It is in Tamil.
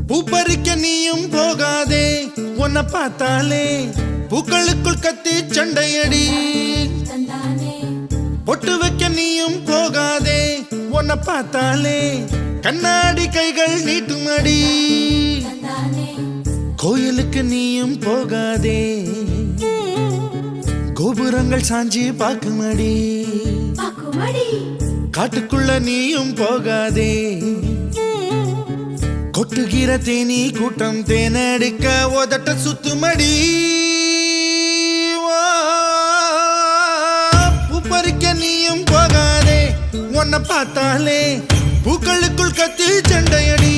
பூப்பறிக்க நீயும் போகாதே, உன்னை பார்த்தாலே பூக்களுக்குள் கத்தி சண்டையடி. பொட்டு வைக்க நீயும் போகாதே, உன்னை பார்த்தாலே கண்ணாடி கைகள் நீட்டுமடி. கோயிலுக்கு நீயும் போகாதே, கோபுரங்கள் சாஞ்சி பாக்குமடி. காட்டுக்குள்ள நீயும் போகாதே, கொட்டுகிற தேனி கூட்டம் தேனடிக்க உதட்ட சுத்துமடி. பூப்பறிக்க நீயும் போகாதே, உன்னை பார்த்தாலே பூக்களுக்குள் கத்தி சண்டையடி.